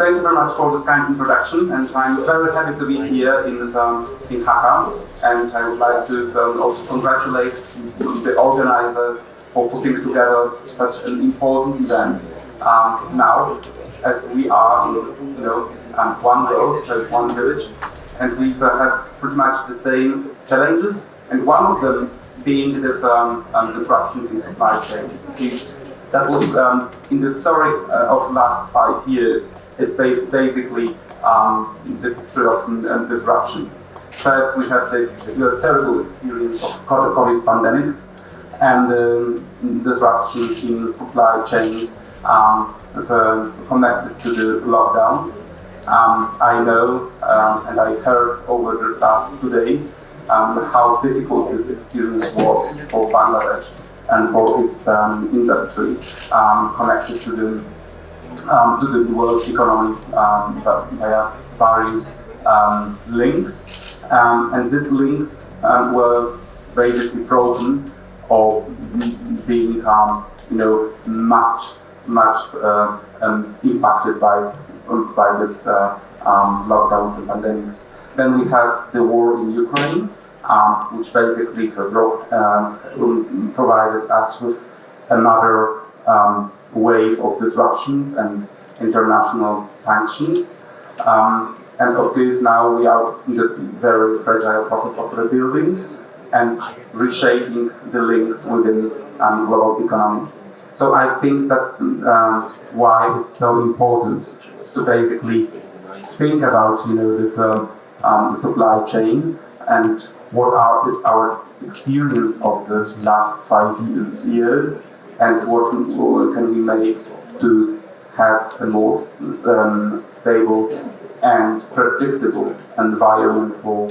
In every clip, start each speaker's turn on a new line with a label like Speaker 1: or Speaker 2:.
Speaker 1: thank you very much for this kind introduction, and I'm very happy to be here in Dhaka, and I would like to also congratulate the organizers for putting together such an important event now, as we are in one world, one village, and we have pretty much the same challenges, and one of them being the disruptions in supply chains. That was in the story of the last 5 years. It's basically the history of disruption. First, we have the terrible experience of COVID pandemics and disruptions in supply chains connected to the lockdowns. I know, and I heard over the last 2 days, how difficult this experience was for Bangladesh and for its industry connected to the world economy via various links, and these links were basically broken or being much impacted by this lockdowns and pandemics. Then we have the war in Ukraine, which basically provided us with another wave of disruptions and international sanctions. And of course now we are in the very fragile process of rebuilding and reshaping the links within global economy. So I think that's why it's so important to basically think about the supply chain and what is our experience of the last 5 years and what can we make to have a more stable and predictable environment for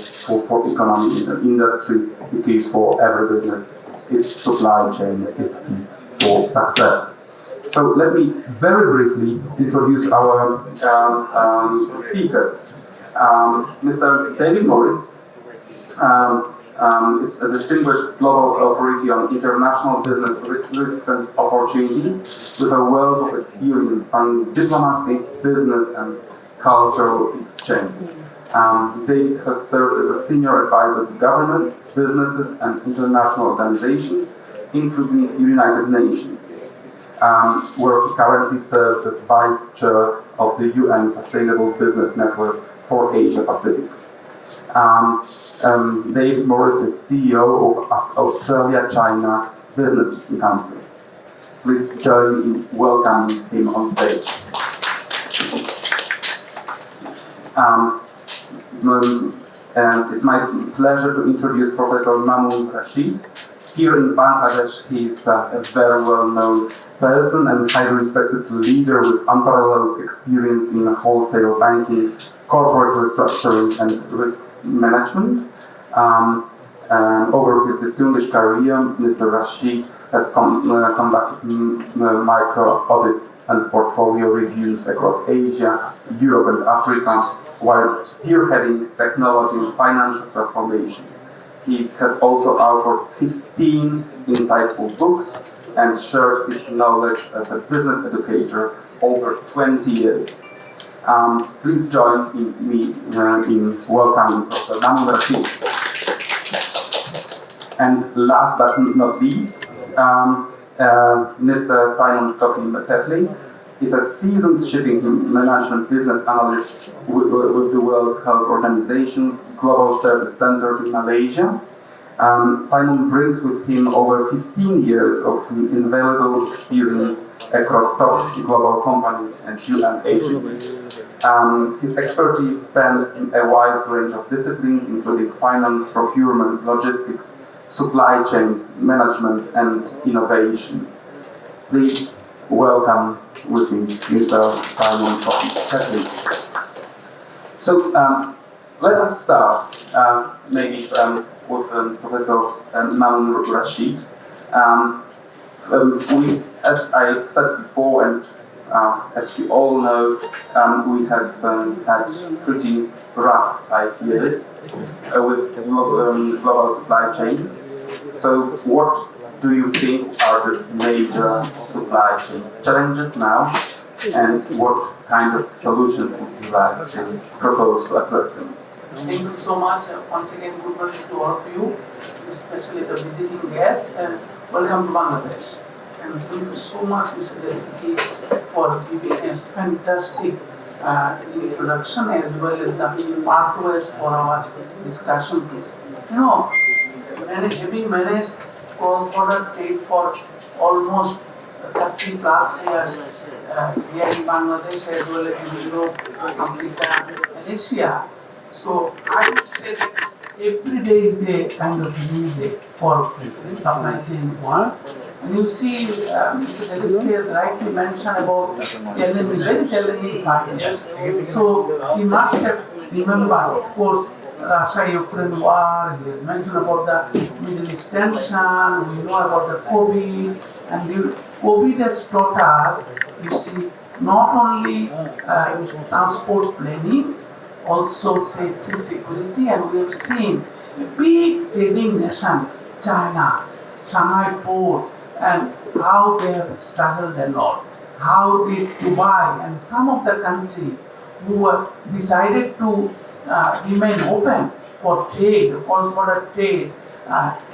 Speaker 1: economy and industry, because for every business its supply chain is key for success. So let me very briefly introduce our speakers. Mr. David Morris is a distinguished global authority on international business risks and opportunities with a wealth of experience on diplomacy, business and cultural exchange. David has served as a senior advisor to governments, businesses and international organizations, including the United Nations, where he currently serves as Vice Chair of the UN Sustainable Business Network for Asia Pacific. David Morris is CEO of Australia-China Business Council. Please join me in welcoming him on stage. And it's my pleasure to introduce Professor MamunRashid. Here in Bangladesh, he's a very well-known person and highly respected leader with unparalleled experience in wholesale banking, corporate restructuring and risk management. Over his distinguished career, Mr. Rashid has conducted micro audits and portfolio reviews across Asia, Europe and Africa, while spearheading technology and financial transformations. He has also authored 15 insightful books and shared his knowledge as a business educator over 20 years. Please join me in welcoming Professor MamunRashid. And last but not least, Mr. Simon Kofi Tettey is a seasoned shipping management business analyst with the World Health Organization's Global Service Center in Malaysia. Simon brings with him over 15 years of invaluable experience across top global companies and UN agencies. His expertise spans a wide range of disciplines, including finance, procurement, logistics, supply chain management, and innovation. Please welcome with me Mr. Simon Tettey. So let us start maybe with Professor MamunRashid. As I said before, and as you all know, we have had pretty rough 5 years with global supply chains. So what do you think are the major supply chain challenges now, and what kind of solutions would you like to propose to address them?
Speaker 2: Thank you so much. Once again, good morning to all of you, especially the visiting guests, and welcome to Bangladesh. And thank you so much, Mr. Zalewski, for giving a fantastic introduction as well as the pathways for our discussion today. You know, having managed cross-border trade for almost 30 plus years here in Bangladesh as well as in Europe, Africa, and Asia. So I would say that every day is a kind of new day for supply chain world. And you see, Mr. Tettey has rightly mentioned about very challenging 5 years. So he must have remembered, of course, Russia-Ukraine war. He has mentioned about the Middle East tension. We know about the COVID, and COVID has taught us, you see, not only transport planning, also safety, security, and we have seen a big trading nation, China, Shanghai port, and how they have struggled a lot. How did Dubai and some of the countries who decided to remain open for trade, cross-border trade,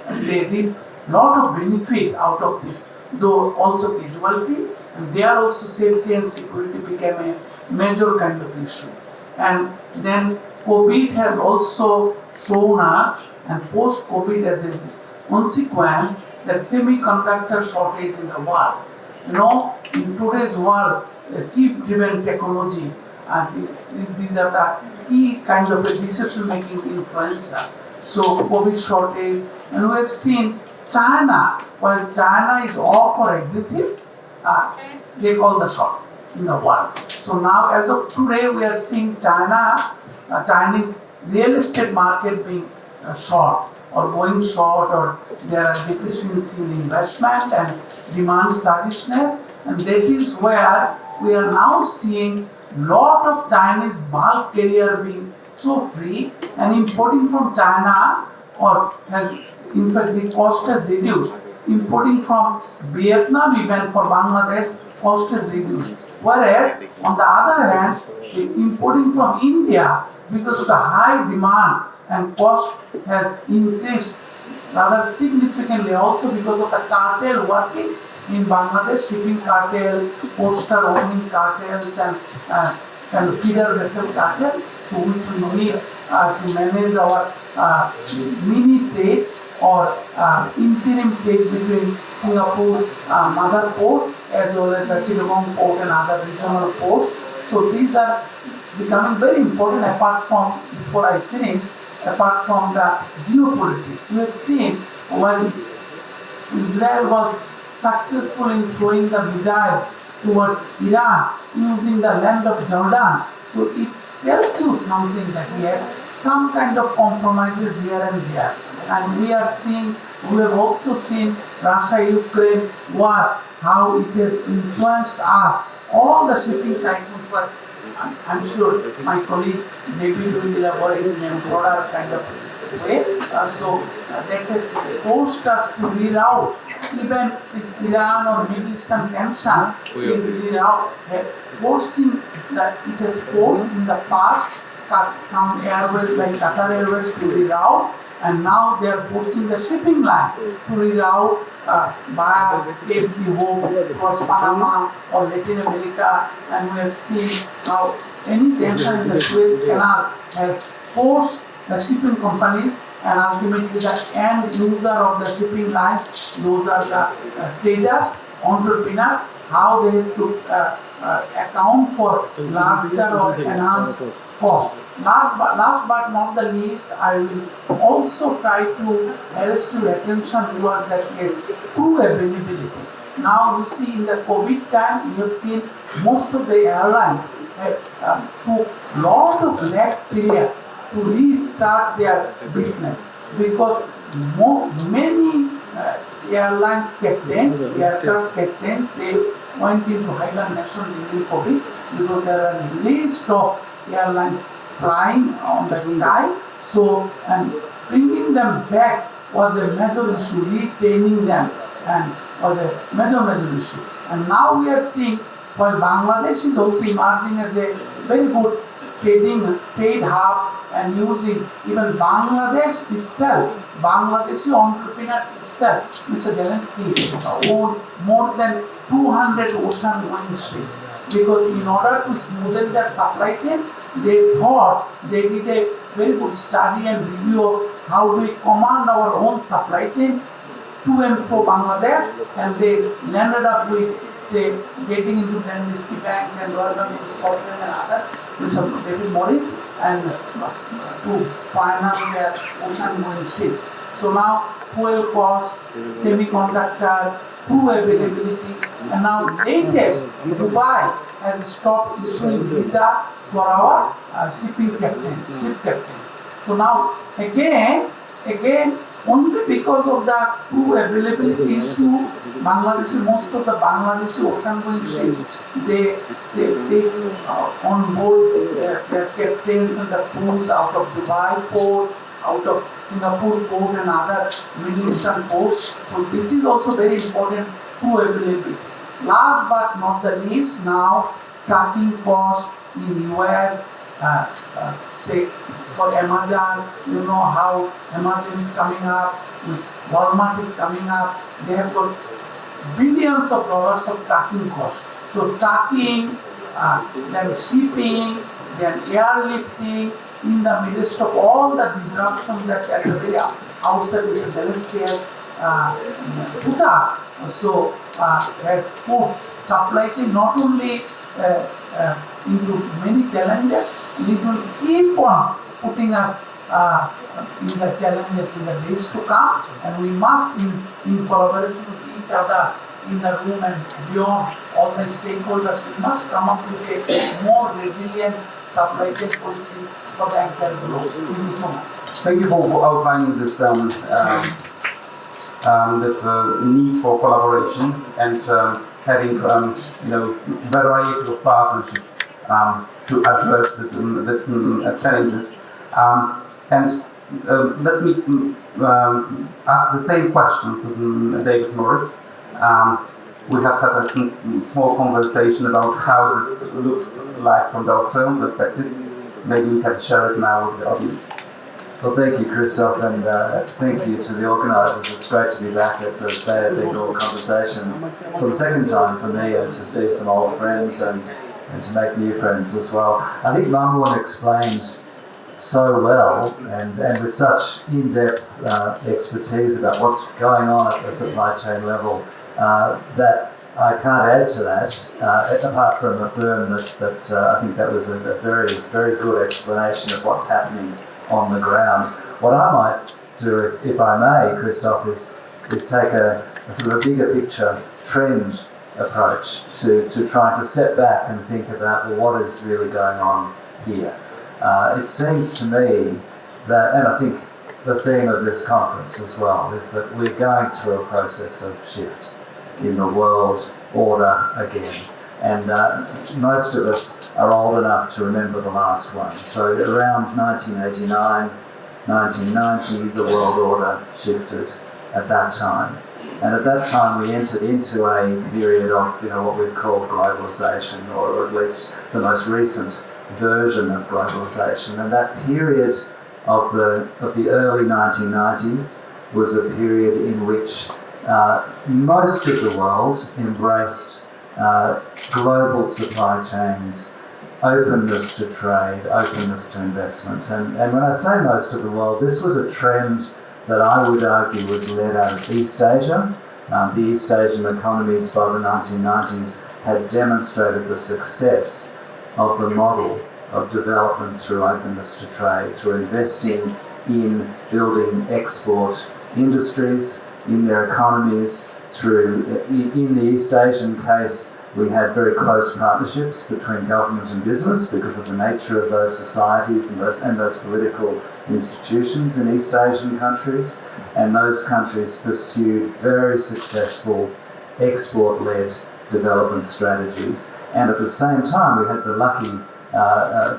Speaker 2: they did a lot of benefit out of this, though also casualty, and there also safety and security became a major kind of issue. And then COVID has also shown us, and post-COVID as a consequence, the semiconductor shortage in the world. You know, in today's world, the chip-driven technology, these are the key kind of a decision-making influencer. So COVID shortage, and we have seen China, while China is off or aggressive, they call the shot in the world. So now, as of today, we are seeing Chinese real estate market being short or going short, or there are deficiency in investment and demand sluggishness, and that is where we are now seeing lot of Chinese bulk carrier being so free, and importing from China or has, in fact, the cost has reduced. Importing from Vietnam, even for Bangladesh, cost is reduced. Whereas, on the other hand, the importing from India, because of the high demand and cost has increased rather significantly, also because of the cartel working in Bangladesh, shipping cartel, coastal opening cartels, and kind of feeder vessel cartel, so which we need to manage our mini trade or interim trade between Singapore mother port as well as the Chittagong port and other regional ports. So these are becoming very important, apart from, before I finish, apart from the geopolitics. We have seen when Israel was successful in throwing the missiles towards Iran using the land of Jordan. So it tells you something that yes, some kind of compromises here and there. And we have also seen Russia-Ukraine war, how it has influenced us. All the shipping tycoons were, I'm sure my colleague David will elaborate in a broader kind of way. So that has forced us to reroute. Even this Iran or Middle Eastern tension is reroute, forcing that it has forced in the past some airways like Qatar Airways to reroute, and now they are forcing the shipping lines to reroute via Cape de Hope towards Panama or Latin America, and we have seen how any tension in the Suez Canal has forced the shipping companies, and ultimately the end user of the shipping lines, those are the traders, entrepreneurs, how they have to account for larger or enhanced cost. Last but not the least, I will also try to arrest your attention towards the case crew availability. Now you see in the COVID time, we have seen most of the airlines took lot of lag period to restart their business, because many airlines captains, aircraft captains, they went into hibernation during COVID because there are list of airlines flying on the sky. So, and bringing them back was a major issue, retraining them, and was a major issue. And now we are seeing while Bangladesh is also emerging as a very good trade hub and using even Bangladesh itself, Bangladeshi entrepreneurs itself, Mr. Zalewski own more than 200 ocean-going ships, because in order to smoothen their supply chain, they thought they did a very good study and review of how do we command our own supply chain to and fro Bangladesh, and they landed up with, say, getting into Zalewski Bank and Royal Bank of Scotland and others, Mr. David Morris, and to finance their ocean-going ships. So now fuel cost, semiconductor, crew availability, and now latest Dubai has stopped issuing visa for our shipping captains, ship captains. So now again, only because of the crew availability issue, most of the Bangladeshi ocean-going ships, they take on board their captains and the crews out of Dubai port, out of Singapore port and other Middle Eastern ports. So this is also very important, crew availability. Last but not the least, now trucking cost in US, say for Amazon, you know how Amazon is coming up, Walmart is coming up, they have got billions of dollars of trucking cost. So trucking, then shipping, then airlifting, in the midst of all the disruption that at the very outset Mr. Zalewski has put up, so has put supply chain not only into many challenges, it will keep on putting us in the challenges in the days to come, and we must in collaboration with each other in the room and beyond all the stakeholders, we must come up with a more resilient supply chain policy for the entire globe. Thank you so much.
Speaker 1: Thank you for outlining this need for collaboration and having variety of partnerships to address the challenges. And let me ask the same questions to David Morris. We have had a small conversation about how this looks like from the Australian perspective. Maybe we can share it now with the audience.
Speaker 3: Well, thank you, Krzysztof, and thank you to the organisers. It's great to be back at the Bay of Bengal conversation for the second time for me, and to see some old friends and to make new friends as well. I think Mamun explained so well and with such in-depth expertise about what's going on at the supply chain level that I can't add to that, apart from affirm that I think that was a very, very good explanation of what's happening on the ground. What I might do, if I may, Krzysztof, is take a sort of a bigger picture trend approach to trying to step back and think about, well, what is really going on here? It seems to me that, and I think the theme of this conference as well, is that we're going through a process of shift in the world order again. And most of us are old enough to remember the last one. So around 1989, 1990, the world order shifted at that time. And at that time we entered into a period of what we've called globalization, or at least the most recent version of globalization. And that period of the early 1990s was a period in which most of the world embraced global supply chains, openness to trade, openness to investment. And when I say most of the world, this was a trend that I would argue was led out of East Asia. The East Asian economies by the 1990s had demonstrated the success of the model of development through openness to trade, through investing in building export industries in their economies, through, in the East Asian case, we had very close partnerships between government and business because of the nature of those societies and those political institutions in East Asian countries. And those countries pursued very successful export-led development strategies. And at the same time, we had the lucky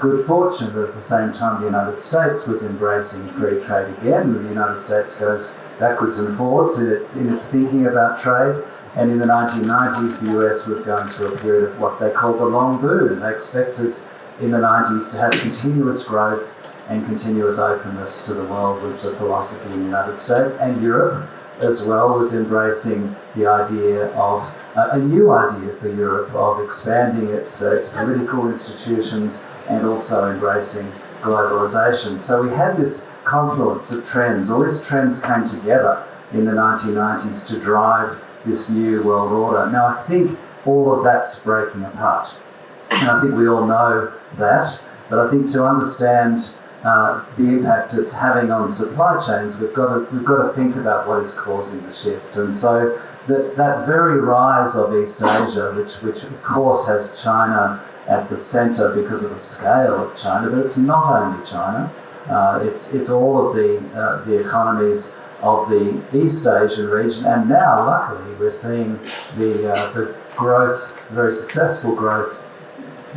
Speaker 3: good fortune that at the same time the United States was embracing free trade again. The United States goes backwards and forwards in its thinking about trade. And in the 1990s, the US was going through a period of what they called the long boom. They expected in the 90s to have continuous growth and continuous openness to the world was the philosophy in the United States, and Europe as well was embracing the idea of a new idea for Europe of expanding its political institutions and also embracing globalisation. So we had this confluence of trends. All these trends came together in the 1990s to drive this new world order. Now I think all of that's breaking apart. And I think we all know that, but I think to understand the impact it's having on supply chains, we've got to think about what is causing the shift. And so that very rise of East Asia, which of course has China at the centre because of the scale of China, but it's not only China. It's all of the economies of the East Asian region, and now luckily we're seeing the growth, very successful growth,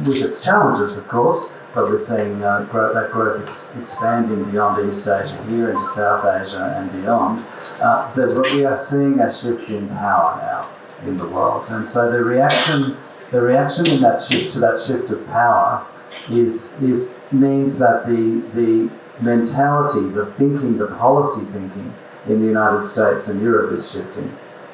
Speaker 3: with its challenges, of course, but we're seeing that growth expanding beyond East Asia here into South Asia and beyond. We are seeing a shift in power now in the world, and so the reaction in that shift of power means that the mentality, the thinking, the policy thinking in the United States and Europe is shifting.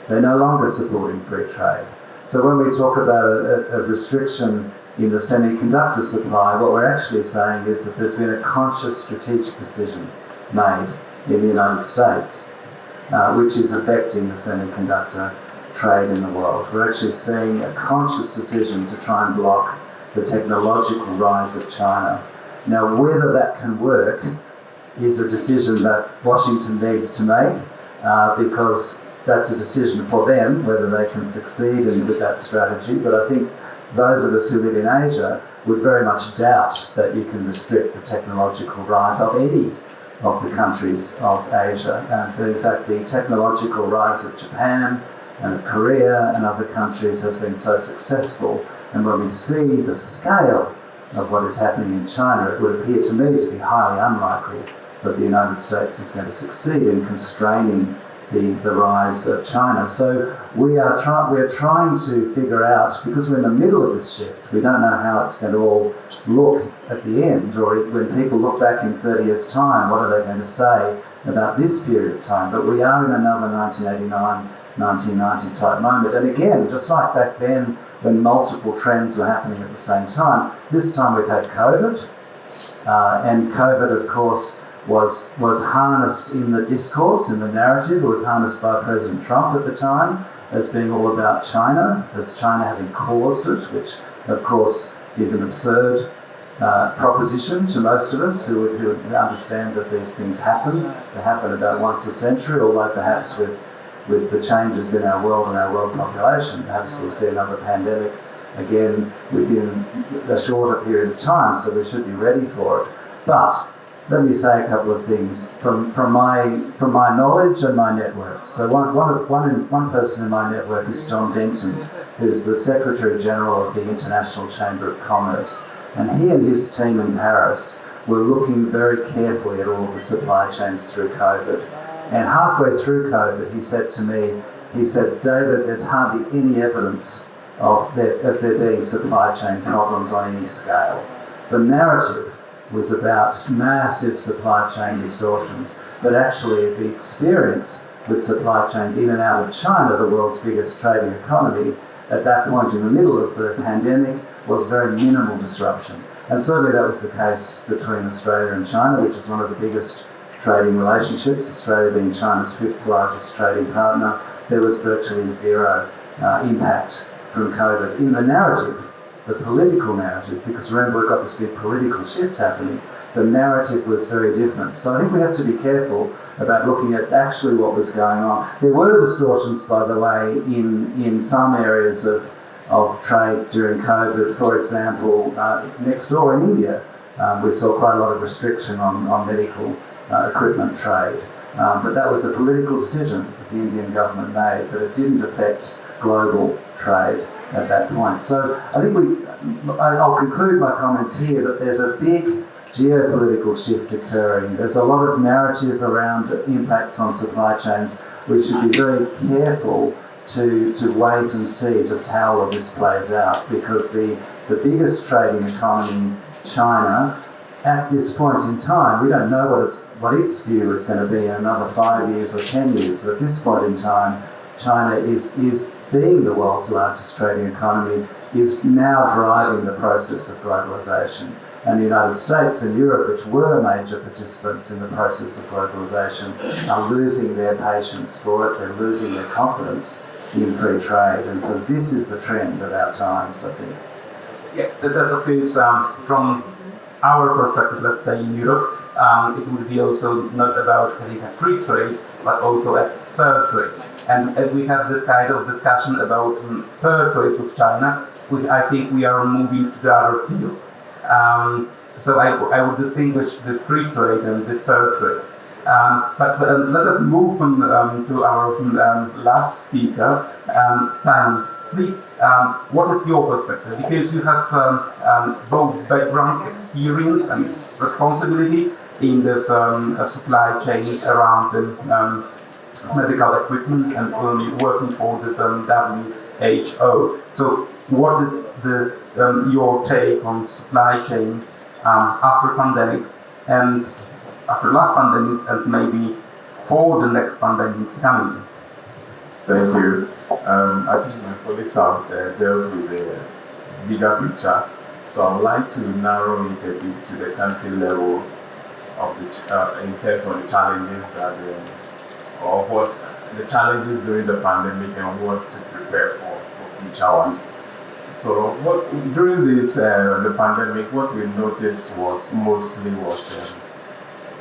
Speaker 3: They're no longer supporting free trade. So when we talk about a restriction in the semiconductor supply, what we're actually saying is that there's been a conscious strategic decision made in the United States, which is affecting the semiconductor trade in the world. We're actually seeing a conscious decision to try and block the technological rise of China. Now, whether that can work is a decision that Washington needs to make, because that's a decision for them, whether they can succeed with that strategy. But I think those of us who live in Asia would very much doubt that you can restrict the technological rise of any of the countries of Asia. And in fact, the technological rise of Japan and of Korea and other countries has been so successful. And when we see the scale of what is happening in China, it would appear to me to be highly unlikely that the United States is going to succeed in constraining the rise of China. So we're trying to figure out, because we're in the middle of this shift, we don't know how it's going to all look at the end, or when people look back in 30 years' time, what are they going to say about this period of time? But we are in another 1989, 1990 type moment. And again, just like back then when multiple trends were happening at the same time, this time we've had COVID, and COVID, of course, was harnessed in the discourse, in the narrative. It was harnessed by President Trump at the time as being all about China, as China having caused it, which of course is an absurd proposition to most of us who would understand that these things happen. They happen about once a century, although perhaps with the changes in our world and our world population, perhaps we'll see another pandemic again within a shorter period of time, so we should be ready for it. But let me say a couple of things from my knowledge and my network. So one person in my network is John Denton, who's the Secretary General of the International Chamber of Commerce, and he and his team in Paris were looking very carefully at all of the supply chains through COVID. And halfway through COVID, he said to me, David, there's hardly any evidence of there being supply chain problems on any scale. The narrative was about massive supply chain distortions, but actually the experience with supply chains in and out of China, the world's biggest trading economy, at that point in the middle of the pandemic was very minimal disruption. And certainly that was the case between Australia and China, which is one of the biggest trading relationships, Australia being China's 5th largest trading partner. There was virtually zero impact from COVID. In the narrative, the political narrative, because remember we've got this big political shift happening, the narrative was very different. So I think we have to be careful about looking at actually what was going on. There were distortions, by the way, in some areas of trade during COVID. For example, next door in India, we saw quite a lot of restriction on medical equipment trade. But that was a political decision that the Indian government made, but it didn't affect global trade at that point. So I think I'll conclude my comments here that there's a big geopolitical shift occurring. There's a lot of narrative around impacts on supply chains. We should be very careful to wait and see just how all this plays out, because the biggest trading economy, China, at this point in time, we don't know what its view is going to be in another 5 years or 10 years, but at this point in time, China is being the world's largest trading economy, is now driving the process of globalization. And the United States and Europe, which were major participants in the process of globalization, are losing their patience for it, they're losing their confidence in free trade. And so this is the trend of our times, I think.
Speaker 1: Yeah, that's of course from our perspective, let's say in Europe, it would be also not about having a free trade, but also a fair trade. And we have this kind of discussion about fair trade with China, which I think we are moving to the other field. So I would distinguish the free trade and the fair trade. But let us move to our last speaker, Simon. Please, what is your perspective? Because you have both background experience and responsibility in the supply chains around the medical equipment and working for this WHO. So what is this your take on supply chains after pandemics and after last pandemics and maybe for the next pandemics coming?
Speaker 4: Thank you. I think my colleagues have dealt with the bigger picture, so I would like to narrow it a bit to the country levels of the in terms of the challenges that or what the challenges during the pandemic and what to prepare for future ones. So during this the pandemic, what we noticed was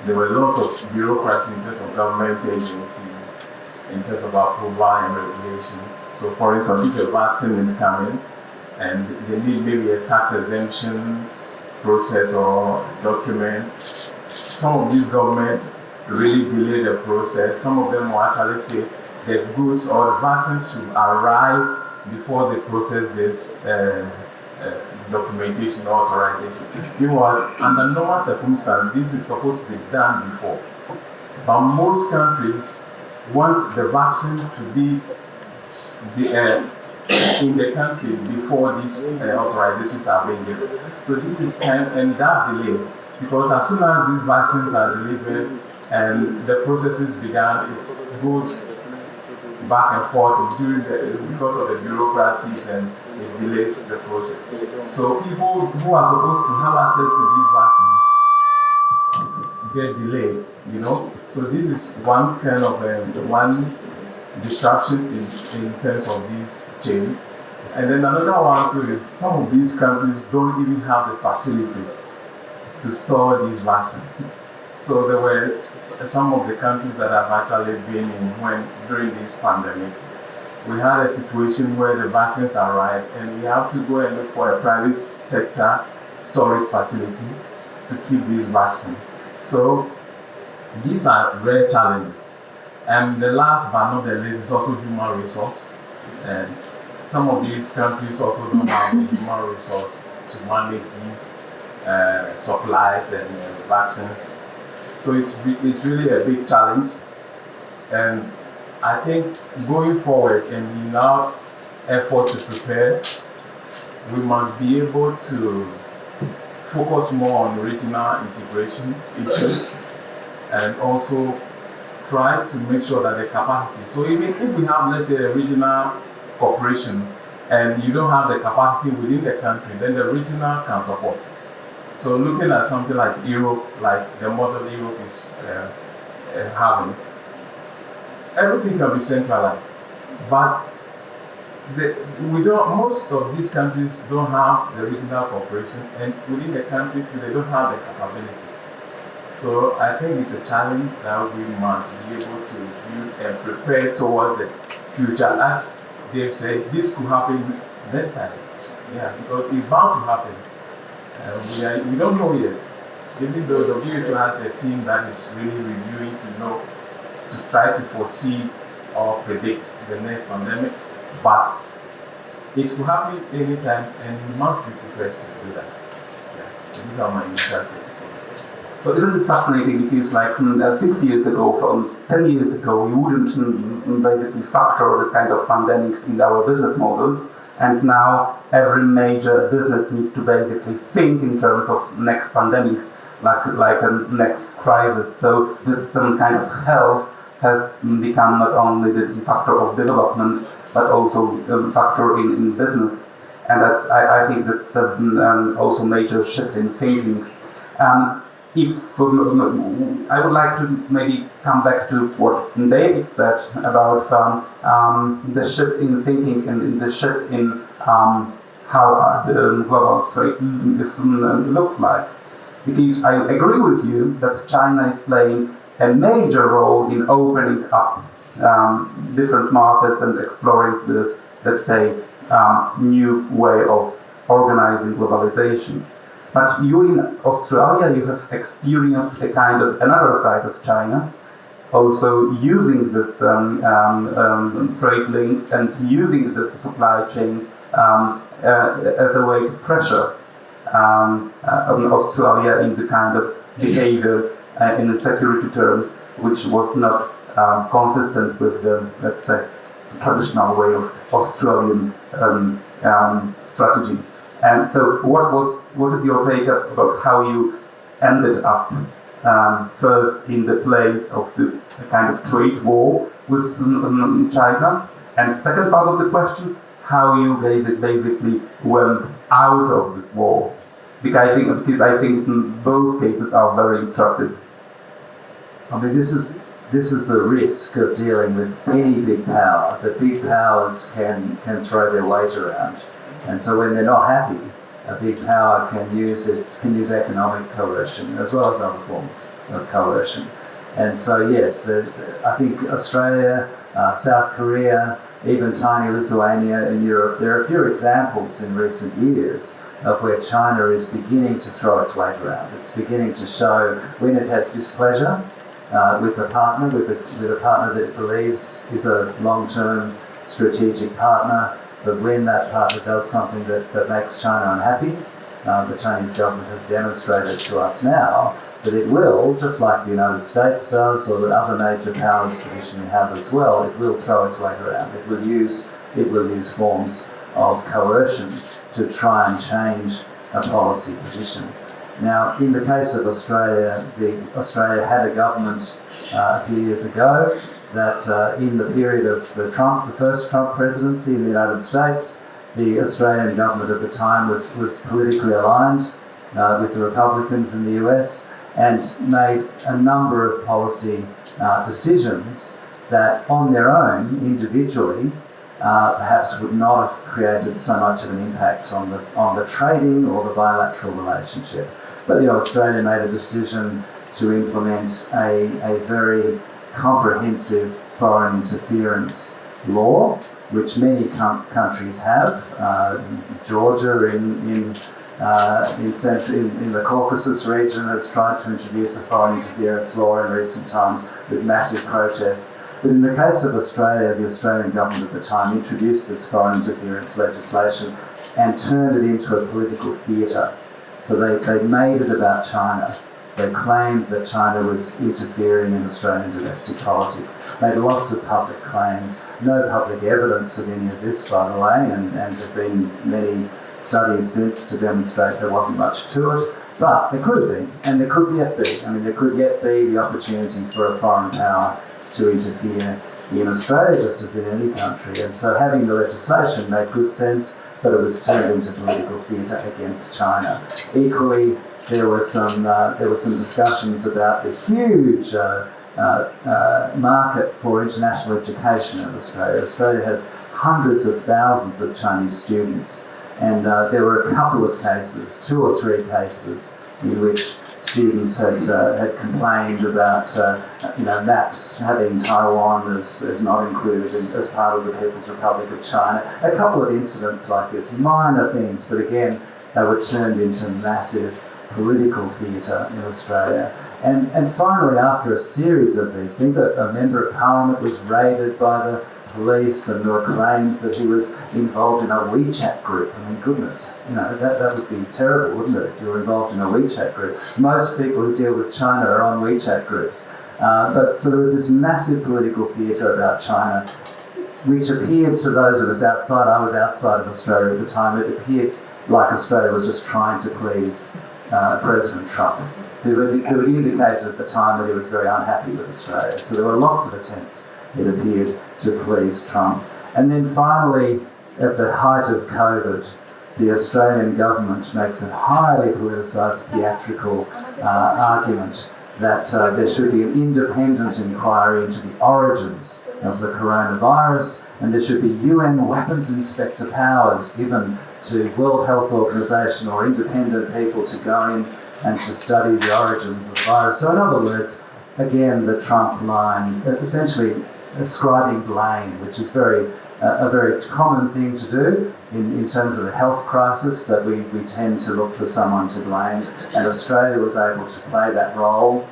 Speaker 4: there were a lot of bureaucracy in terms of government agencies, in terms of approval and regulations. So for instance, if a vaccine is coming and they need maybe a tax exemption process or document, some of these governments really delay the process. Some of them will actually say the goods or the vaccines should arrive before they process this documentation or authorization. Meanwhile, under normal circumstances, this is supposed to be done before. But most countries want the vaccine to be in the country before these authorizations are being given. So this is and that delays, because as soon as these vaccines are delivered and the processes began, it goes back and forth because of the bureaucracies, and it delays the process. So people who are supposed to have access to these vaccines get delayed, you know. So this is one kind of one disruption in terms of this chain. And then another one too is some of these countries don't even have the facilities to store these vaccines. So there were some of the countries that have actually been in during this pandemic. We had a situation where the vaccines arrived and we have to go and look for a private sector storage facility to keep these vaccines. So these are rare challenges. And the last but not the least is also human resource. And some of these countries also don't have the human resource to manage these supplies and vaccines. So it's really a big challenge. And I think going forward and in our effort to prepare, we must be able to focus more on regional integration issues and also try to make sure that the capacity, so even if we have, let's say, a regional corporation and you don't have the capacity within the country, then the regional can support. So looking at something like Europe, like the model Europe is having, everything can be centralized, but most of these countries don't have the regional corporation, and within the country too, they don't have the capability. So I think it's a challenge that we must be able to build and prepare towards the future. As Dave said, this could happen next time. Yeah, because it's bound to happen. We don't know yet. Even though the WHO has a team that is really reviewing to try to foresee or predict the next pandemic, but it will happen anytime and we must be prepared to do that. Yeah. So these are my initial takes.
Speaker 1: So isn't it fascinating because 6 years ago, from 10 years ago, we wouldn't basically factor this kind of pandemics in our business models, and now every major business needs to basically think in terms of next pandemics, like a next crisis. So this kind of health has become not only the factor of development, but also a factor in business. And that's, I think that's also a major shift in thinking. If I would like to maybe come back to what David said about the shift in thinking and the shift in how the global trade looks like. Because I agree with you that China is playing a major role in opening up different markets and exploring the, let's say, new way of organizing globalization. But you in Australia, you have experienced a kind of another side of China, also using this trade links and using the supply chains as a way to pressure Australia in the kind of behavior in the security terms, which was not consistent with the, let's say, traditional way of Australian strategy. And so, what is your take about how you ended up first in the place of the kind of trade war with China, and second part of the question, how you basically went out of this war? Because I think both cases are very instructive.
Speaker 3: I mean, this is the risk of dealing with any big power. The big powers can throw their weight around. And so when they're not happy, a big power can use economic coercion as well as other forms of coercion. And so yes, I think Australia, South Korea, even tiny Lithuania in Europe, there are a few examples in recent years of where China is beginning to throw its weight around. It's beginning to show when it has displeasure with a partner, with a partner that it believes is a long-term strategic partner. But when that partner does something that makes China unhappy, the Chinese government has demonstrated to us now that it will, just like the United States does, or that other major powers traditionally have as well, it will throw its weight around. It will use forms of coercion to try and change a policy position. Now, in the case of Australia, Australia had a government a few years ago that in the period of the first Trump presidency in the United States, the Australian government at the time was politically aligned with the Republicans in the US and made a number of policy decisions that on their own, individually, perhaps would not have created so much of an impact on the trading or the bilateral relationship. But Australia made a decision to implement a very comprehensive foreign interference law, which many countries have. Georgia in the Caucasus region has tried to introduce a foreign interference law in recent times with massive protests. But in the case of Australia, the Australian government at the time introduced this foreign interference legislation and turned it into a political theatre. So they made it about China. They claimed that China was interfering in Australian domestic politics, made lots of public claims, no public evidence of any of this, by the way, and there have been many studies since to demonstrate there wasn't much to it, but there could have been, and there could yet be. I mean, there could yet be the opportunity for a foreign power to interfere in Australia, just as in any country, and so having the legislation made good sense, but it was turned into political theatre against China. Equally, there were some discussions about the huge market for international education in Australia. Australia has hundreds of thousands of Chinese students, and there were a couple of cases, 2 or 3 cases, in which students had complained about maps having Taiwan as not included as part of the People's Republic of China. A couple of incidents like this, minor things, but again, they were turned into massive political theatre in Australia. And finally, after a series of these things, a member of Parliament was raided by police, and there were claims that he was involved in a WeChat group. I mean, goodness, that would be terrible, wouldn't it, if you were involved in a WeChat group? Most people who deal with China are on WeChat groups. So there was this massive political theatre about China, which appeared to those of us outside, I was outside of Australia at the time, it appeared like Australia was just trying to please President Trump, who had indicated at the time that he was very unhappy with Australia. So there were lots of attempts, it appeared, to please Trump. And then finally, at the height of COVID, the Australian government makes a highly politicised theatrical argument that there should be an independent inquiry into the origins of the coronavirus, and there should be UN weapons inspector powers given to World Health Organization or independent people to go in and to study the origins of the virus. So in other words, again, the Trump line, essentially ascribing blame, which is a very common thing to do in terms of a health crisis, that we tend to look for someone to blame, and Australia was able to play that role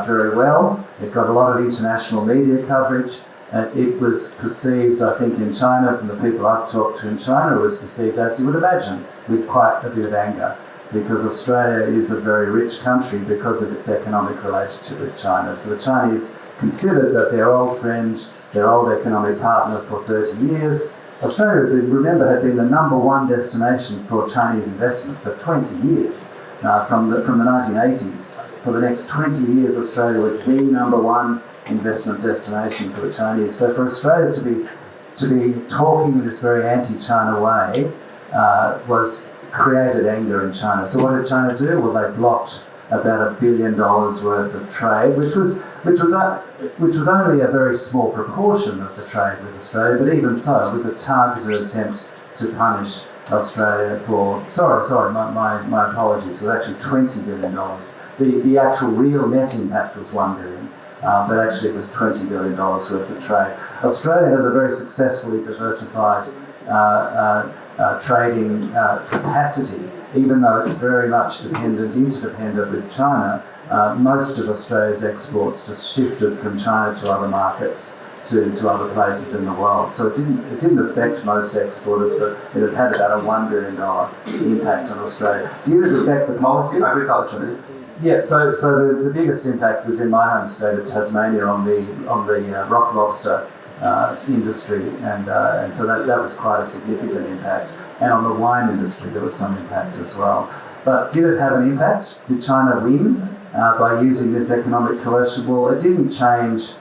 Speaker 3: very well. It got a lot of international media coverage. It was perceived, I think, in China, from the people I've talked to in China, it was perceived, as you would imagine, with quite a bit of anger, because Australia is a very rich country because of its economic relationship with China. So the Chinese considered that their old friend, their old economic partner for 30 years. Australia, remember, had been the #1 destination for Chinese investment for 20 years, from the 1980s. For the next 20 years, Australia was the #1 investment destination for the Chinese. So for Australia to be talking in this very anti-China way was created anger in China. So what did China do? Well, they blocked about $1 billion worth of trade, which was only a very small proportion of the trade with Australia, but even so, it was a targeted attempt to punish Australia for, my apologies, it was actually $20 billion. The actual real net impact was $1 billion, but actually it was $20 billion worth of trade. Australia has a very successfully diversified trading capacity, even though it's very much interdependent with China. Most of Australia's exports just shifted from China to other markets, to other places in the world. So it didn't affect most exporters, but it had about a $1 billion impact on Australia. Did it affect the policy?
Speaker 1: Agriculture.
Speaker 3: Yeah, so the biggest impact was in my home state of Tasmania on the rock lobster industry, and so that was quite a significant impact. And on the wine industry, there was some impact as well. But did it have an impact? Did China win by using this economic coercion? Well, it didn't change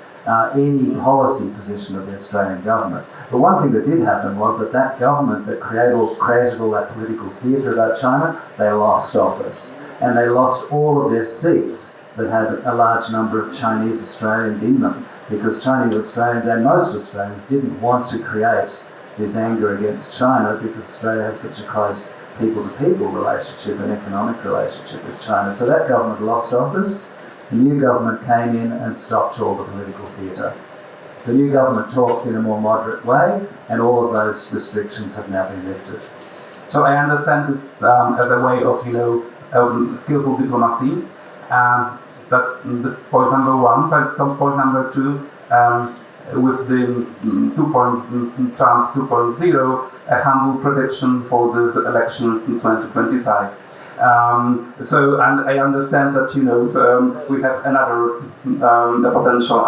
Speaker 3: any policy position of the Australian government. But one thing that did happen was that government that created all that political theatre about China, they lost office. And they lost all of their seats that had a large number of Chinese Australians in them, because Chinese Australians and most Australians didn't want to create this anger against China, because Australia has such a close people-to-people relationship and economic relationship with China. So that government lost office. The new government came in and stopped all the political theatre. The new government talks in a more moderate way, and all of those restrictions have now been lifted.
Speaker 1: So I understand this as a way of, skillful diplomacy. That's the point number one. But point number two, with the 2 points, Trump 2.0, a humble prediction for the elections in 2025. And I understand that we have another potential,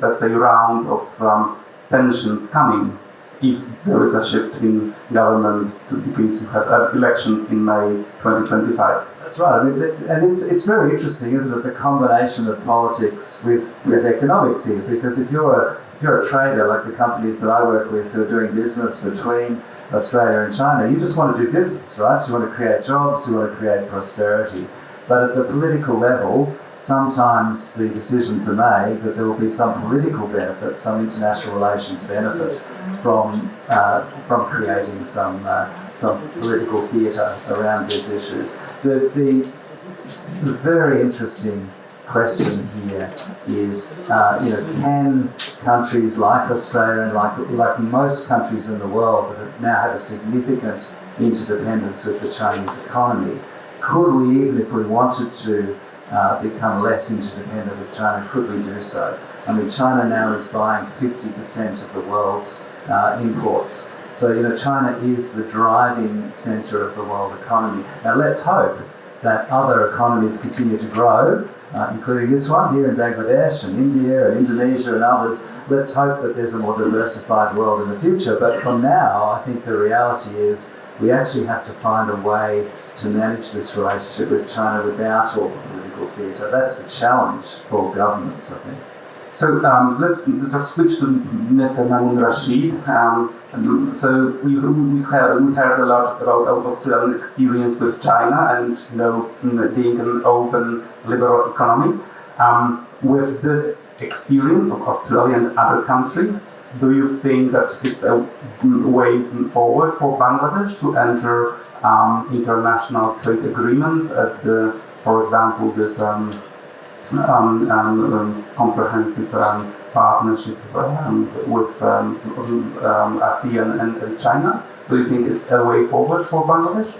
Speaker 1: let's say, round of tensions coming if there is a shift in government, because you have elections in May 2025.
Speaker 3: That's right. I mean, and it's very interesting, isn't it, the combination of politics with economics here? Because if you're a trader, like the companies that I work with who are doing business between Australia and China, you just want to do business, right? You want to create jobs, you want to create prosperity. But at the political level, sometimes the decisions are made that there will be some political benefit, some international relations benefit from creating some political theatre around these issues. The very interesting question here is, can countries like Australia and like most countries in the world that now have a significant interdependence with the Chinese economy, could we, even if we wanted to, become less interdependent with China, could we do so? I mean, China now is buying 50% of the world's imports. So, China is the driving centre of the world economy. Now, let's hope that other economies continue to grow, including this one here in Bangladesh and India and Indonesia and others. Let's hope that there's a more diversified world in the future. But for now, I think the reality is we actually have to find a way to manage this relationship with China without all the political theatre. That's the challenge for governments, I think.
Speaker 1: So let's just switch to Mr. MamunRashid. So we heard a lot about Australian experience with China and being an open liberal economy. With this experience of Australia and other countries, do you think that it's a way forward for Bangladesh to enter international trade agreements, as for example, this comprehensive partnership with ASEAN and China? Do you think it's a way forward for Bangladesh?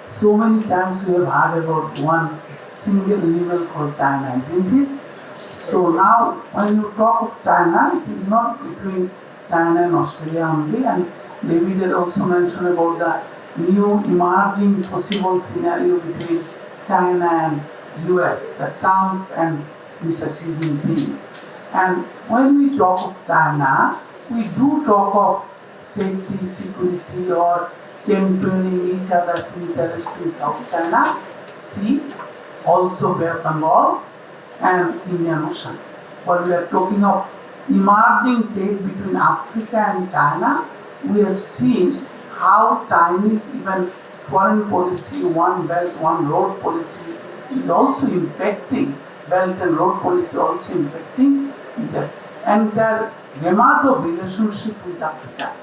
Speaker 2: So many times we have heard about one single animal called China, isn't it? So now when you talk of China, it is not between China and Australia only, and David had also mentioned about the new emerging possible scenario between China and US, the Trump and Mr. Xi Jinping. And when we talk of China, we do talk of safety, security, or championing each other's interest in South China Sea, also Bay of Bengal and Indian Ocean. When we are talking of emerging trade between Africa and China, we have seen how Chinese even foreign policy, one belt, one road policy is also impacting, belt and road policy also impacting the entire gamut of relationship with Africa,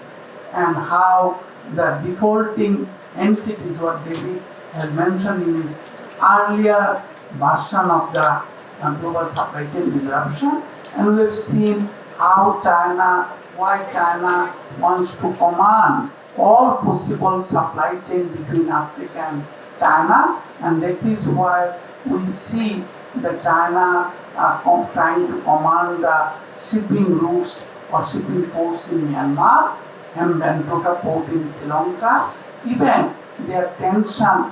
Speaker 2: and how the defaulting entities, what David has mentioned in his earlier version of the global supply chain disruption, and we have seen how why China wants to command all possible supply chain between Africa and China, and that is why we see the China trying to command the shipping routes or shipping ports in Myanmar and Bentota port in Sri Lanka, even their tension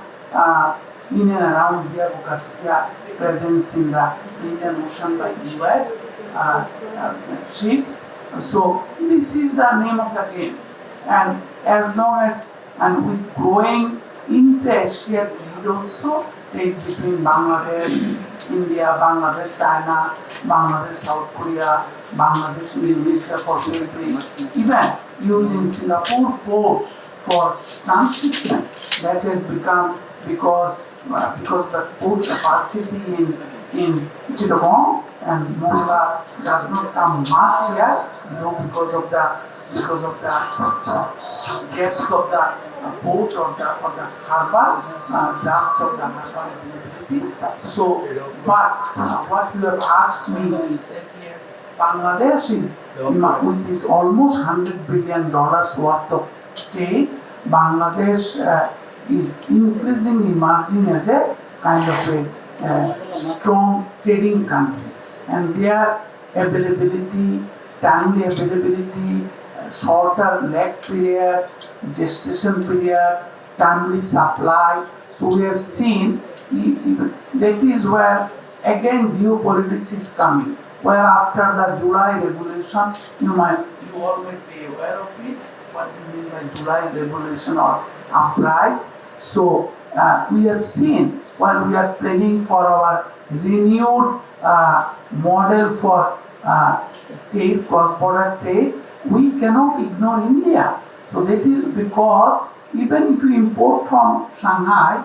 Speaker 2: in and around their Garcia presence in the Indian Ocean by US ships. So this is the name of the game. And as long as, and with growing inter-Asian trade also, trade between Bangladesh, India, Bangladesh, China, Bangladesh, South Korea, Bangladesh, Indonesia for trade, even using Singapore port for transshipment, that has become because the port capacity in Chitra and Mongla does not come much here, though because of the depth of the port or the harbour, depth of the harbour. So, but what you have asked me is that yes, Bangladesh is with this almost $100 billion worth of trade, Bangladesh is increasingly emerging as a kind of a strong trading country, and their availability, timely availability, shorter lag period, gestation period, timely supply. So we have seen that is where again geopolitics is coming. Where after the July revolution, you all may be aware of it. What do you mean by July revolution or uprise? So we have seen while we are planning for our renewed model for trade, cross-border trade, we cannot ignore India. So that is because even if you import from Shanghai,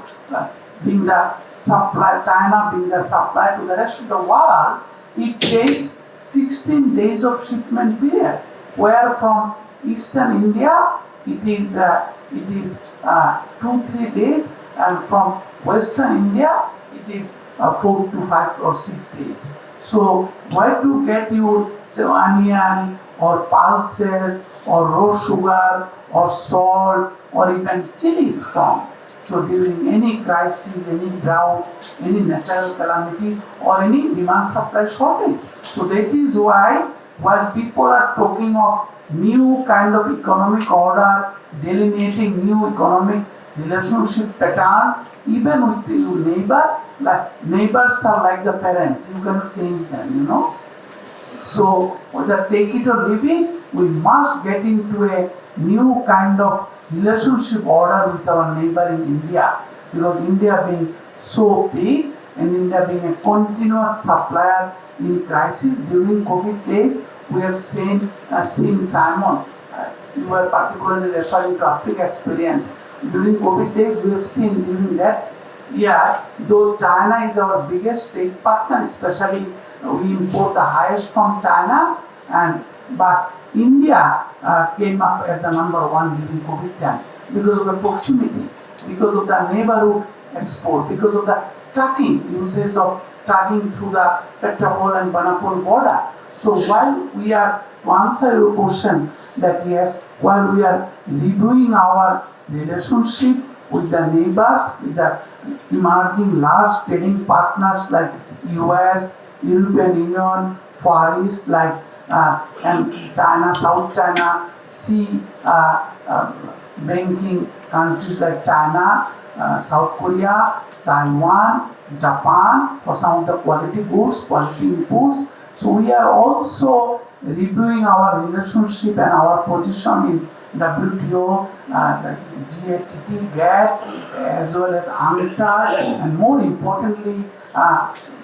Speaker 2: being the supply, China being the supply to the rest of the world, it takes 16 days of shipment period. Where from Eastern India, it is 2-3 days, and from Western India, it is 4 to 5 or 6 days. So where to get you say onion or pulses or raw sugar or salt or even chilies from? So during any crisis, any drought, any natural calamity, or any demand supply shortage. So that is why while people are talking of new kind of economic order, delineating new economic relationship pattern, even with your neighbor, like neighbors are like the parents, you cannot change them, So whether take it or leave it, we must get into a new kind of relationship order with our neighbor in India, because India being so big and India being a continuous supplier in crisis during COVID days, we have seen Simon, you were particularly referring to Africa experience. During COVID days, we have seen during that year, though China is our biggest trade partner, especially we import the highest from China, but India came up as the number one during COVID time because of the proximity, because of the neighborhood export, because of the trucking, usage of trucking through the Petrapol and Banapol border. So while we are, to answer your question, that yes, while we are reviewing our relationship with the neighbors, with the emerging large trading partners like US, European Union, Far East, like and China, South China Sea, banking countries like China, South Korea, Taiwan, Japan for some of the quality goods, quality imports. So we are also reviewing our relationship and our position in WTO, the GATT, GATT, as well as UNCTAD, and more importantly,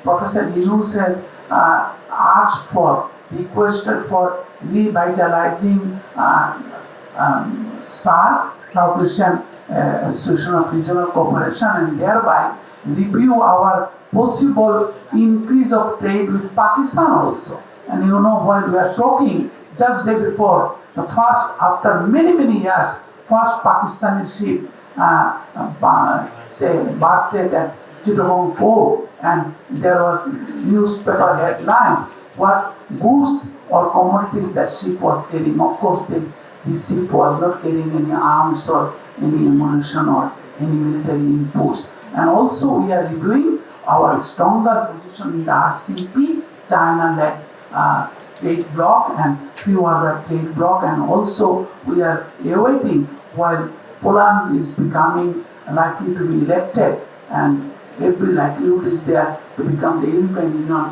Speaker 2: Professor Yunus has requested for revitalizing SAARC, South Asian Association of Regional Cooperation, and thereby review our possible increase of trade with Pakistan also. And while we are talking, just day before, the first, after many years, first Pakistani ship berthed at Chittagong port, and there was newspaper headlines what goods or commodities that ship was carrying. Of course, the ship was not carrying any arms or any ammunition or any military inputs. And also we are reviewing our stronger position in the RCP, China-led trade bloc and few other trade bloc, and also we are awaiting while Poland is becoming likely to be elected, and every likelihood is there to become the European Union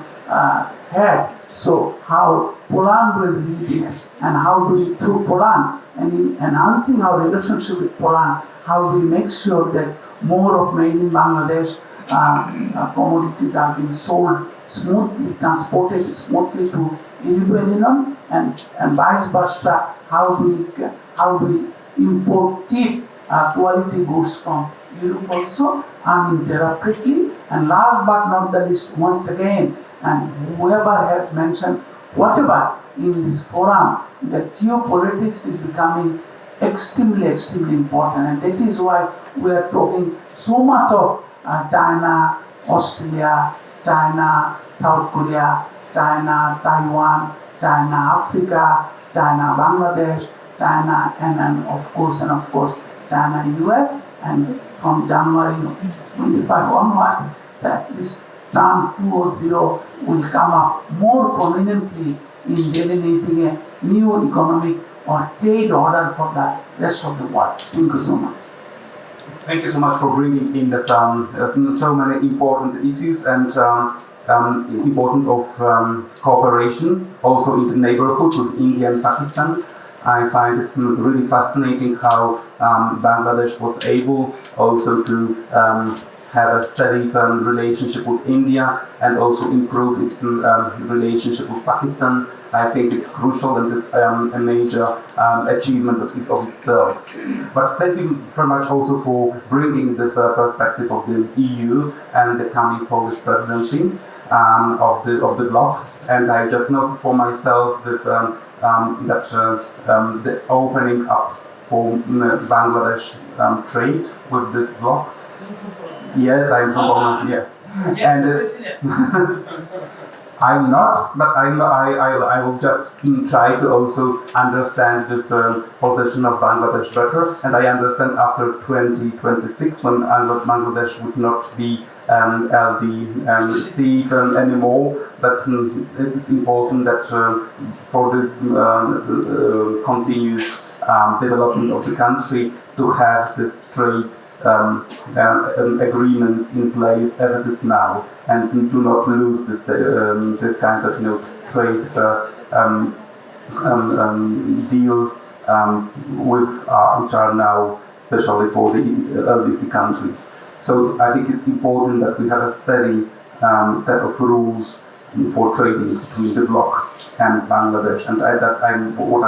Speaker 2: head. So how Poland will lead it, and how do we, through Poland, and in enhancing our relationship with Poland, how do we make sure that more of made in Bangladesh commodities are being sold smoothly, transported smoothly to European Union, and vice versa. How do we import cheap quality goods from Europe also uninterruptedly? And last but not the least, once again, and whoever has mentioned whatever in this forum, that geopolitics is becoming extremely important, and that is why we are talking so much of China, Australia, China, South Korea, China, Taiwan, China, Africa, China, Bangladesh, China, and of course, China, US, and from January 25 onwards, that this term 2.0 will come up more prominently in delineating a new economic or trade order for the rest of the world. Thank you so much.
Speaker 1: Thank you so much for bringing in the so many important issues and importance of cooperation, also in the neighborhood with India and Pakistan. I find it really fascinating how Bangladesh was able also to have a steady relationship with India and also improve its relationship with Pakistan. I think it's crucial and it's a major achievement of itself. But thank you very much also for bringing the perspective of the EU and the coming Polish presidency of the bloc. And I just note for myself that the opening up for Bangladesh trade with the bloc. Yes, I'm from Boym, yeah. And I'm not, but I will just try to also understand the position of Bangladesh better. And I understand after 2026, when Bangladesh would not be LDC anymore, that it is important that for the continuous development of the country to have this trade agreements in place as it is now, and do not lose this kind of trade deals with which are now especially for the LDC countries. So I think it's important that we have a steady set of rules for trading between the bloc and Bangladesh, and that's what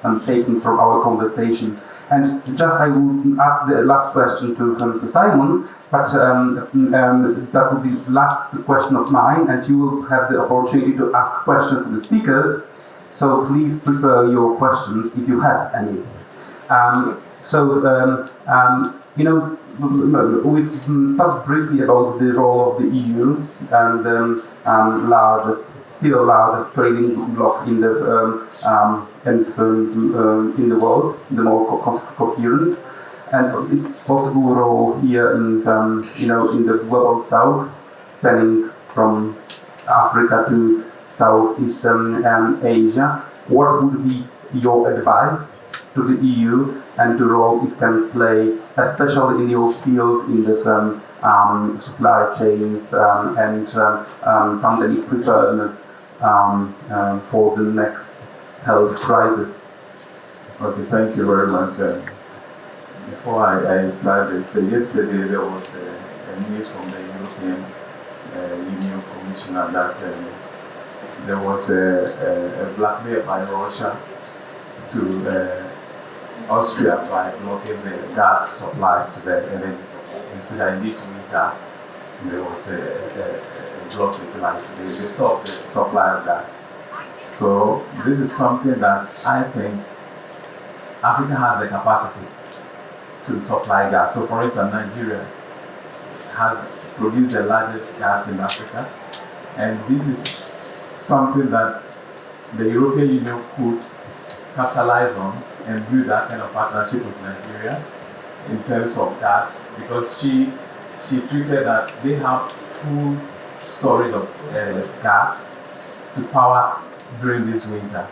Speaker 1: I'm taking from our conversation. And just I will ask the last question to Simon, but that will be the last question of mine, and you will have the opportunity to ask questions to the speakers. So please prepare your questions if you have any. We've talked briefly about the role of the EU and the still largest trading bloc in the in the world, the more coherent, and its possible role here in the global south, spanning from Africa to Southeastern Asia. What would be your advice to the EU and the role it can play, especially in your field in the supply chains and pandemic preparedness for the next health crisis?
Speaker 4: Okay, thank you very much. Before I start this, yesterday there was a news from the European Union Commissioner that there was a blackmail by Russia to Austria by blocking the gas supplies to the energy supply, especially this winter. There was a blockage, like they stopped the supply of gas. So this is something that I think Africa has the capacity to supply gas. So for instance, Nigeria has produced the largest gas in Africa, and this is something that the European Union could capitalize on and build that kind of partnership with Nigeria in terms of gas, because she tweeted that they have full storage of gas to power during this winter.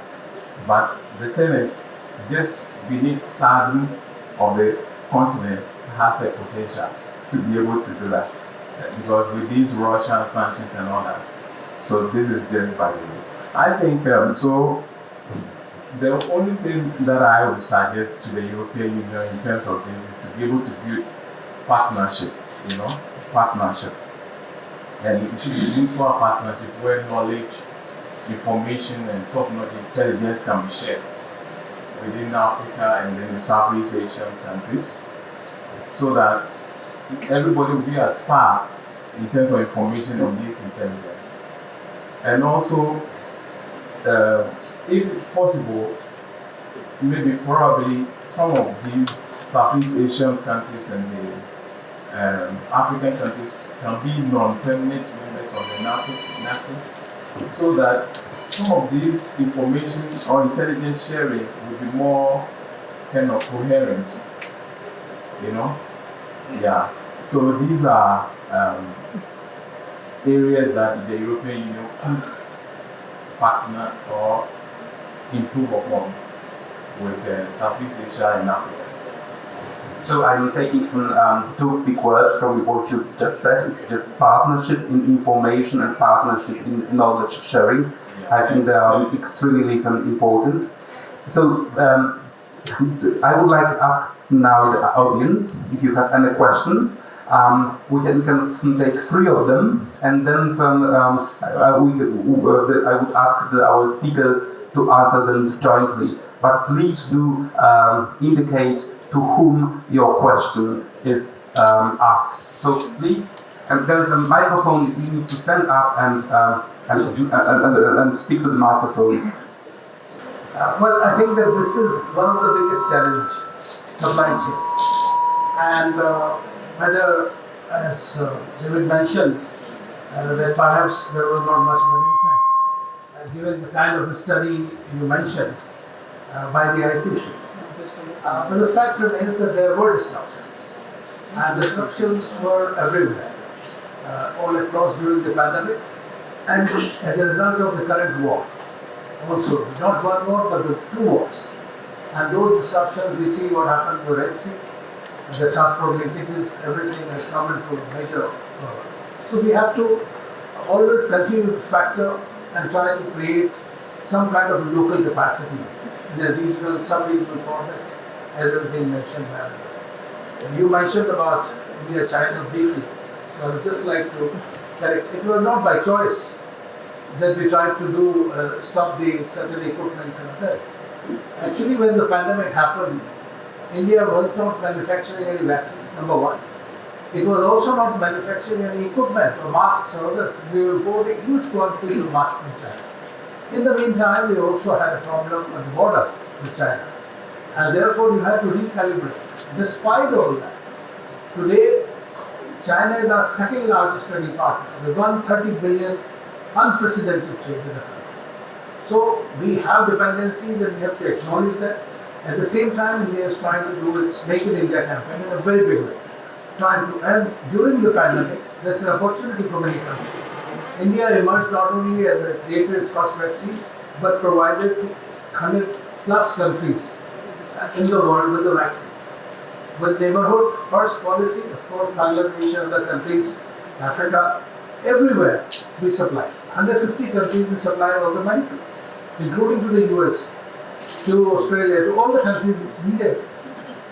Speaker 4: But the thing is, just beneath southern of the continent has a potential to be able to do that, because with these Russian sanctions and all that. So this is just by the way. I think so. The only thing that I would suggest to the European Union in terms of this is to be able to build partnership, partnership. And it should be mutual partnership where knowledge, information, and top-notch intelligence can be shared within Africa and then the Southeast Asian countries, so that everybody will be at par in terms of information and this intelligence. And also, if possible, maybe probably some of these Southeast Asian countries and the African countries can be non-permanent members of the NATO, so that some of these information or intelligence sharing will be more kind of coherent, Yeah. So these are areas that the European Union could partner or improve upon with Southeast Asia and Africa.
Speaker 1: So I'm taking from two big words from what you just said. It's just partnership in information and partnership in knowledge sharing.
Speaker 4: Yeah.
Speaker 1: I think they are extremely important. So I would like to ask now the audience if you have any questions. We can take 3 of them, and then I would ask our speakers to answer them jointly. But please do indicate to whom your question is asked. So please, and there is a microphone. You need to stand up and speak to the microphone.
Speaker 2: Well, I think that this is one of the biggest challenges, supply chain. And whether, as David mentioned, that perhaps there was not much of an impact
Speaker 5: kind of a study you mentioned by the ICC. But the fact remains that there were disruptions. And disruptions were everywhere, all across during the pandemic, and as a result of the current war. Also, not one war, but the two wars. And those disruptions, we see what happened in the Red Sea, the transport linkages, everything has come into major. So we have to always continue to factor and try to create some kind of local capacities in a regional, sub-regional formats, as has been mentioned by you mentioned about India-China briefly. So I would just like to correct. It was not by choice that we tried to do stop the certain equipments and others. Actually, when the pandemic happened, India was not manufacturing any vaccines, number one. It was also not manufacturing any equipment or masks or others. We were importing huge quantities of masks from China. In the meantime, we also had a problem at the border with China. And therefore, you had to recalibrate. Despite all that, today, China is our second largest trading partner with 130 billion unprecedented trade with the country. So we have dependencies and we have to acknowledge that. At the same time, India is trying to do its Make in India campaign in a very big way. And during the pandemic, that's an opportunity for many countries. India emerged not only as a created its first vaccine, but provided to 100 plus countries in the world with the vaccines. With neighborhood first policy, of course, Bangladesh and other countries, Africa, everywhere we supply. 150 countries we supply all the medical, including to the US, to Australia, to all the countries which needed.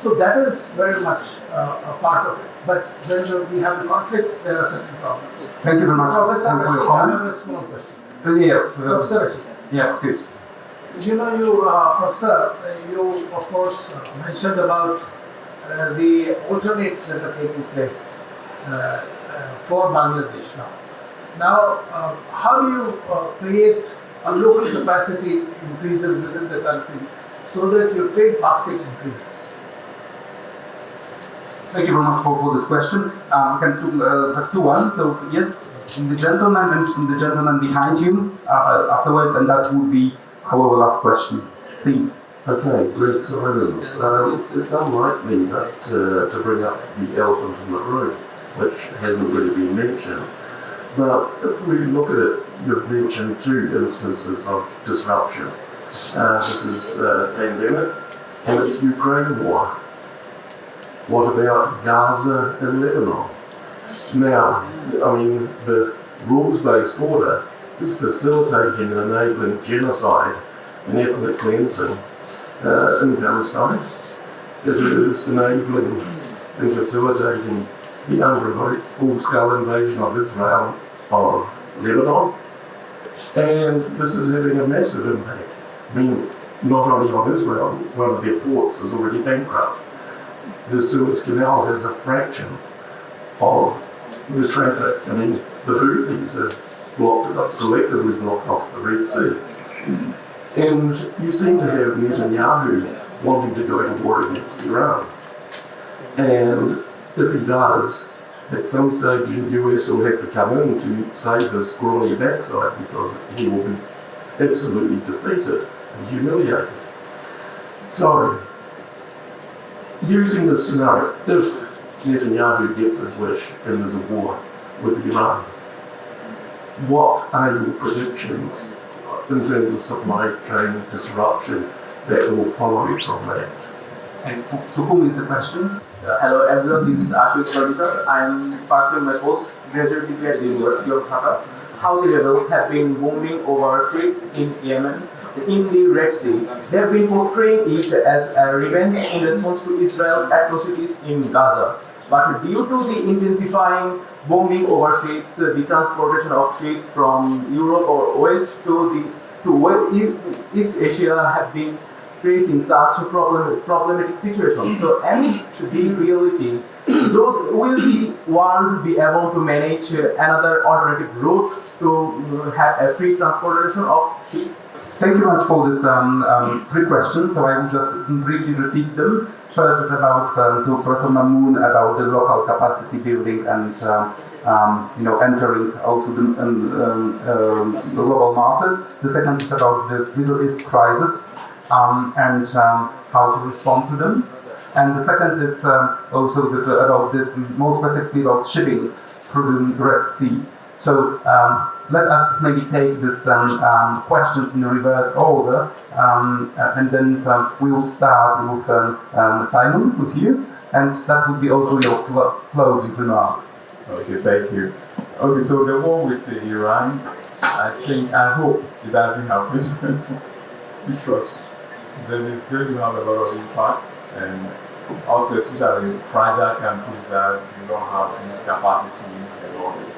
Speaker 5: So that is very much a part of it. But when we have the conflicts, there are certain problems.
Speaker 1: Thank you very much
Speaker 5: Professor
Speaker 1: for your
Speaker 5: Rashid, I
Speaker 1: comment.
Speaker 5: have a small question.
Speaker 1: Professor
Speaker 5: Rashid.
Speaker 1: Yeah, please.
Speaker 5: You know, Professor, you of course mentioned about the alternates that are taking place for Bangladesh now. Now, how do you create a local capacity increases within the country so that your trade basket increases?
Speaker 1: Thank you very much for this question. We can have two ones. So yes, the gentleman and the gentleman behind you afterwards, and that would be our last question. Please.
Speaker 6: Okay, great silence. It's unlikely that to bring up the elephant in the room, which hasn't really been mentioned. But if we look at it, you've mentioned two instances of disruption. This is pandemic and it's Ukraine war. What about Gaza and Lebanon? Now, I mean, the rules-based order is facilitating and enabling genocide and ethnic cleansing in Palestine. It is enabling and facilitating the unprovoked full-scale invasion of Israel of Lebanon. And this is having a massive impact. I mean, not only on Israel, one of their ports is already bankrupt. The Suez Canal has a fraction of the traffic. I mean, the Houthis have selectively blocked off the Red Sea. And you seem to have Netanyahu wanting to go to war against Iran. And if he does, at some stage the US will have to come in to save his scrawny backside because he will be absolutely defeated and humiliated. So, using this scenario, if Netanyahu gets his wish and there's a war with Iran, what are your predictions in terms of supply chain disruption that will follow from that?
Speaker 1: And to whom is the question?
Speaker 7: Hello everyone, this is Ashwin Krzysztof. I am pursuing my postgraduate degree at the University of Dhaka. How the rebels have been bombing over ships in Yemen, in the Red Sea. They have been portraying it as a revenge in response to Israel's atrocities in Gaza. But due to the intensifying bombing over ships, the transportation of ships from Europe or West to East Asia have been facing such a problematic situation. So amidst the reality, will the world be able to manage another alternative route to have a free transportation of ships?
Speaker 1: Thank you much for this three questions. So I will just briefly repeat them. First is about to Professor Mamun about the local capacity building and entering also the global market. The second is about the Middle East crisis and how to respond to them. And the second is also about more specifically about shipping through the Red Sea. So let us maybe take these questions in reverse order, and then we will start with Simon, with you, and that would be also your closing remarks.
Speaker 4: Okay, thank you. Okay, so the war with Iran, I hope it doesn't happen because then it's going to have a lot of impact, and also especially fragile countries that do not have these capacities and all this.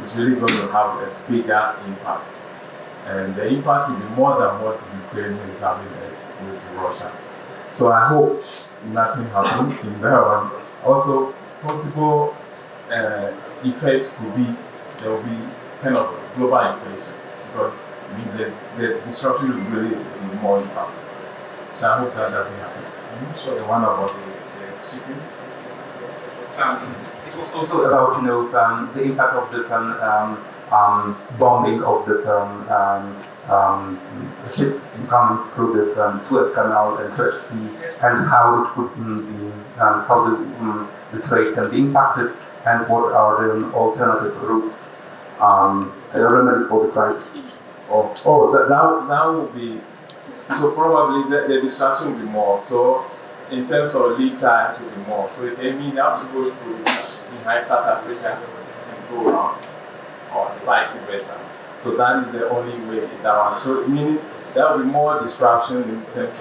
Speaker 4: It's really going to have a bigger impact. And the impact will be more than what Ukraine is having with Russia. So I hope nothing happens in that one. Also, possible effect could be there will be kind of global inflation because the disruption will really be more impact. So I hope that doesn't happen. I'm not sure the one about the shipping.
Speaker 1: It was also about the impact of the bombing of the ships coming through the Suez Canal and Red Sea, and how it could be how the trade can be impacted, and what are the alternative routes, remedies for the crisis.
Speaker 4: That would be so probably the distraction will be more. So in terms of lead times will be more. So it means you have to go through behind South Africa and go around, or vice versa. So that is the only way that one. So meaning there will be more disruption in terms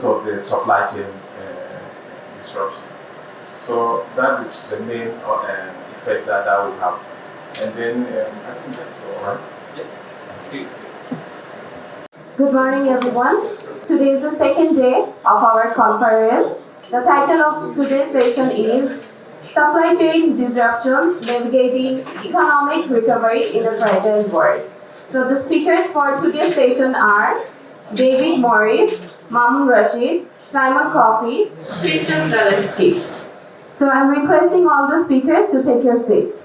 Speaker 4: of the supply chain disruption. So that is the main effect that will have. And then I think that's all right. Yeah.
Speaker 8: Good morning, everyone. Today is the second day of our conference. The title of today's session is Supply Chain Disruptions Navigating Economic Recovery in a Fragile World. So the speakers for today's session are David Morris, MamunRashid, Simon Kofi, Krzysztof Zalewski. So I'm requesting all the speakers to take your seats.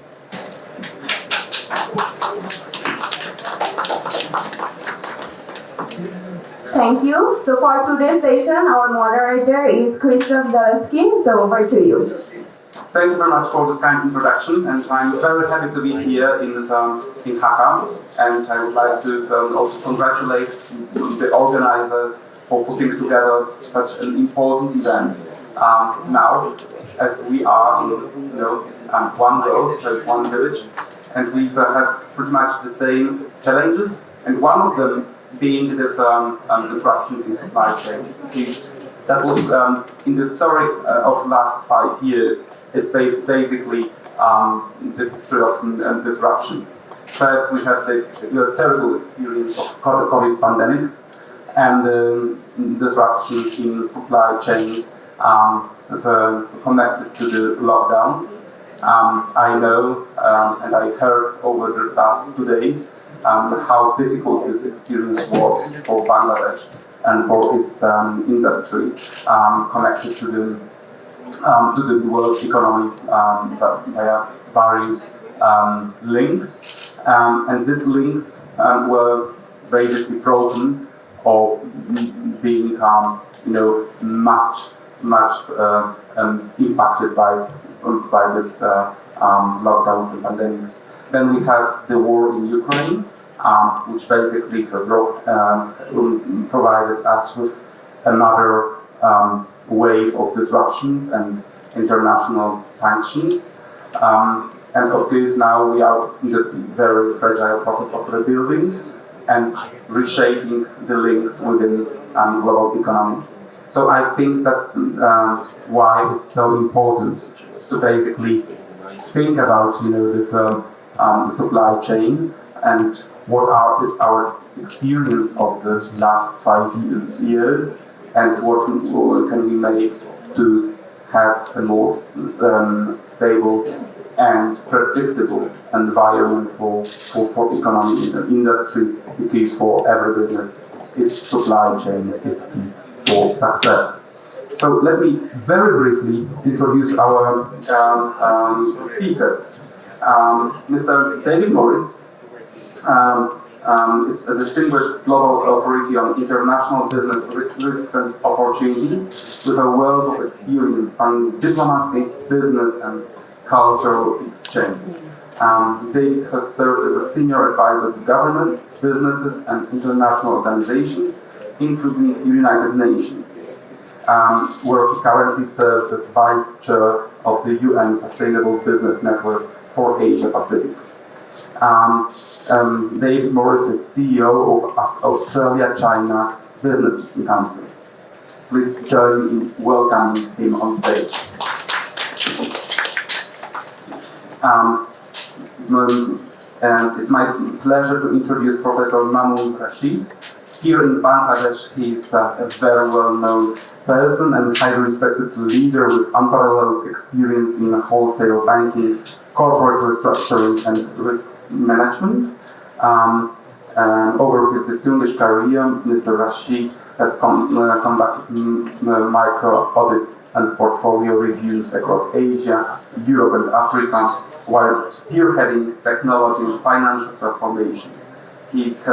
Speaker 8: Thank you. So for today's session, our moderator is Krzysztof Zalewski. So over to you.
Speaker 1: Thank you very much for this kind introduction, and I'm very happy to be here in Dhaka. And I would like to also congratulate the organizers for putting together such an important event. Now, as we are in one world, one village, and we have pretty much the same challenges, and one of them being the disruptions in supply chains. That was in the story of last 5 years. It's basically the history of disruption. First, we have the terrible experience of COVID pandemics and disruptions in supply chains connected to the lockdowns. I know and I heard over the last 2 days how difficult this experience was for Bangladesh and for its industry connected to the world economy via various links, and these links were basically broken or being much impacted by this lockdowns and pandemics. Then we have the war in Ukraine, which basically provided us with another wave of disruptions and international sanctions. And of course now we are in the very fragile process of rebuilding and reshaping the links within global economy. So I think that's why it's so important to basically think about the supply chain and what is our experience of the last 5 years, and what can we make to have a more stable and predictable environment for economy and industry, because for every business, its supply chain is key for success. So let me very briefly introduce our speakers. Mr. David Morris is a distinguished global authority on international business risks and opportunities with a wealth of experience on diplomacy, business, and cultural exchange. David has served as a senior advisor to governments, businesses, and international organizations, including the United Nations, where he currently serves as vice chair of the UN Sustainable Business Network for Asia Pacific. David Morris is CEO of Australia-China Business Council. Please join me in welcoming him on stage. And it's my pleasure to introduce Professor MamunRashid. Here in Bangladesh, he is a very well-known person and highly respected leader with unparalleled experience in wholesale banking, corporate restructuring, and risk management. And over his distinguished career, Mr. Rashid has conducted micro audits and portfolio reviews across Asia, Europe, and Africa, while spearheading technology and financial transformations. He has